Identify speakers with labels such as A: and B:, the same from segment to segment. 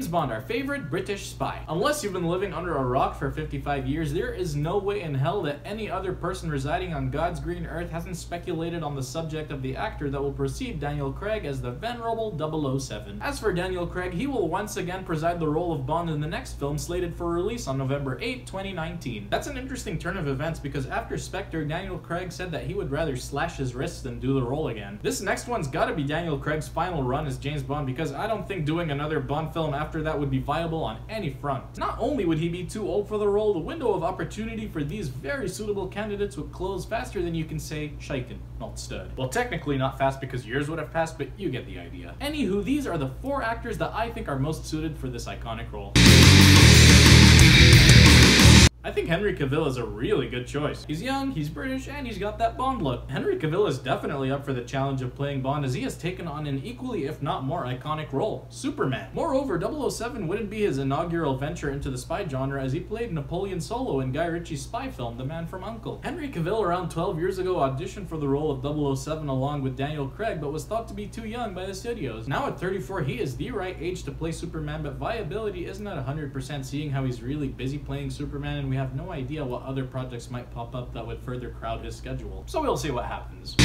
A: James Bond, our favorite British spy. Unless you've been living under a rock for 55 years, there is no way in hell that any other person residing on God's green earth hasn't speculated on the subject of the actor that will precede Daniel Craig as the venerable 007. As for Daniel Craig, he will once again preside the role of Bond in the next film slated for release on November 8, 2019. That's an interesting turn of events because after Spectre, Daniel Craig said that he would rather slash his wrists than do the role again. This next one's gotta be Daniel Craig's final run as James Bond because I don't think doing another Bond film after that would be viable on any front. Not only would he be too old for the role, the window of opportunity for these very suitable candidates would close faster than you can say shaken, not stirred. Well, technically not fast because years would have passed, but you get the idea. Anywho, these are the 4 actors that I think are most suited for this iconic role. I think Henry Cavill is a really good choice. He's young, he's British, and he's got that Bond look. Henry Cavill is definitely up for the challenge of playing Bond as he has taken on an equally, if not more, iconic role, Superman. Moreover, 007 wouldn't be his inaugural venture into the spy genre as he played Napoleon Solo in Guy Ritchie's spy film, The Man from U.N.C.L.E. Henry Cavill around 12 years ago auditioned for the role of 007 along with Daniel Craig, but was thought to be too young by the studios. Now at 34, he is the right age to play Superman, but viability isn't at 100% seeing how he's really busy playing Superman and we have no idea what other projects might pop up that would further crowd his schedule. So we'll see what happens.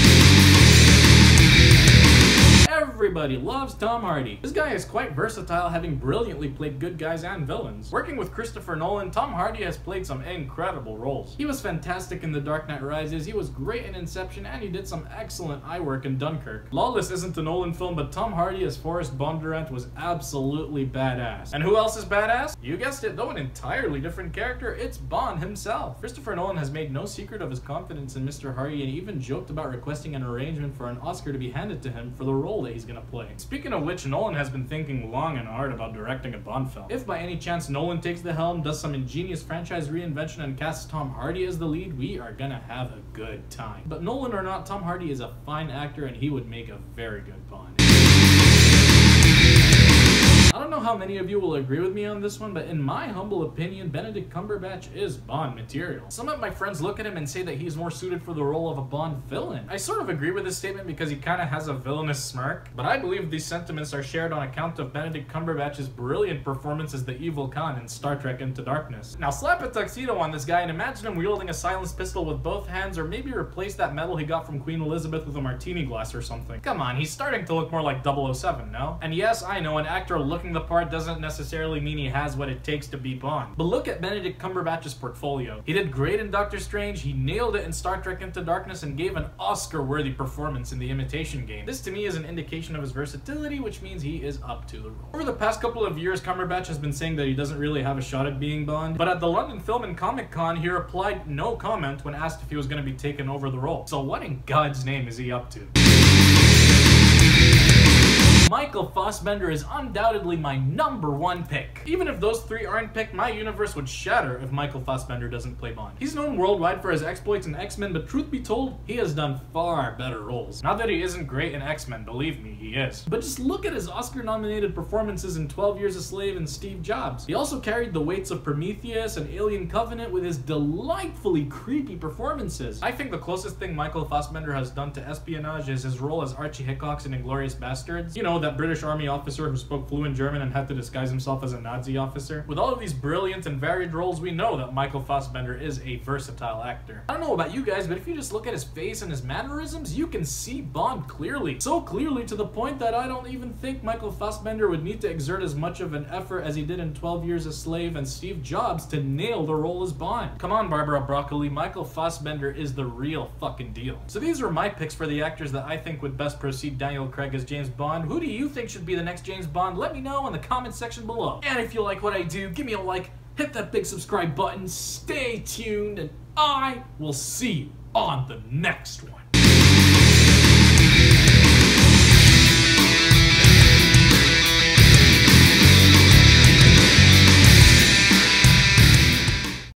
A: Everybody loves Tom Hardy. This guy is quite versatile, having brilliantly played good guys and villains. Working with Christopher Nolan, Tom Hardy has played some incredible roles. He was fantastic in The Dark Knight Rises, he was great in Inception, and he did some excellent eye work in Dunkirk. Lawless isn't a Nolan film, but Tom Hardy as Forrest Bondurant was absolutely badass. And who else is badass? You guessed it, though an entirely different character, it's Bond himself. Christopher Nolan has made no secret of his confidence in Mr. Hardy and even joked about requesting an arrangement for an Oscar to be handed to him for the role that he's gonna play. Speaking of which, Nolan has been thinking long and hard about directing a Bond film. If by any chance Nolan takes the helm, does some ingenious franchise reinvention and casts Tom Hardy as the lead, we are gonna have a good time. But Nolan or not, Tom Hardy is a fine actor and he would make a very good Bond. I don't know how many of you will agree with me on this one, but in my humble opinion, Benedict Cumberbatch is Bond material. Some of my friends look at him and say that he's more suited for the role of a Bond villain. I sort of agree with this statement because he kind of has a villainous smirk, but I believe these sentiments are shared on account of Benedict Cumberbatch's brilliant performance as the evil Khan in Star Trek Into Darkness. Now slap a tuxedo on this guy and imagine him wielding a silenced pistol with both hands, or maybe replace that medal he got from Queen Elizabeth with a martini glass or something. Come on, he's starting to look more like 007, no? And yes, I know an actor looking the part doesn't necessarily mean he has what it takes to be Bond. But look at Benedict Cumberbatch's portfolio. He did great in Doctor Strange, he nailed it in Star Trek Into Darkness, and gave an Oscar-worthy performance in The Imitation Game. This to me is an indication of his versatility, which means he is up to the role. Over the past couple of years, Cumberbatch has been saying that he doesn't really have a shot at being Bond, but at the London Film and Comic Con, he replied no comment when asked if he was going to be taken over the role. So what in God's name is he up to? Michael Fassbender is undoubtedly my #1 pick. Even if those 3 aren't picked, my universe would shatter if Michael Fassbender doesn't play Bond. He's known worldwide for his exploits in X-Men, but truth be told, he has done far better roles. Not that he isn't great in X-Men, believe me, he is. But just look at his Oscar-nominated performances in 12 Years a Slave and Steve Jobs. He also carried the weights of Prometheus and Alien Covenant with his delightfully creepy performances. I think the closest thing Michael Fassbender has done to espionage is his role as Archie Hickox in Inglourious Basterds. You know, that British Army officer who spoke fluent German and had to disguise himself as a Nazi officer. With all of these brilliant and varied roles, we know that Michael Fassbender is a versatile actor. I don't know about you guys, but if you just look at his face and his mannerisms, you can see Bond clearly. So clearly to the point that I don't even think Michael Fassbender would need to exert as much of an effort as he did in 12 Years a Slave and Steve Jobs to nail the role as Bond. Come on, Barbara Broccoli, Michael Fassbender is the real fucking deal. So these are my picks for the actors that I think would best precede Daniel Craig as James Bond. Who do you think should be the next James Bond? Let me know in the comment section below. And if you like what I do, give me a like, hit that big subscribe button, stay tuned, and I will see you on the next one.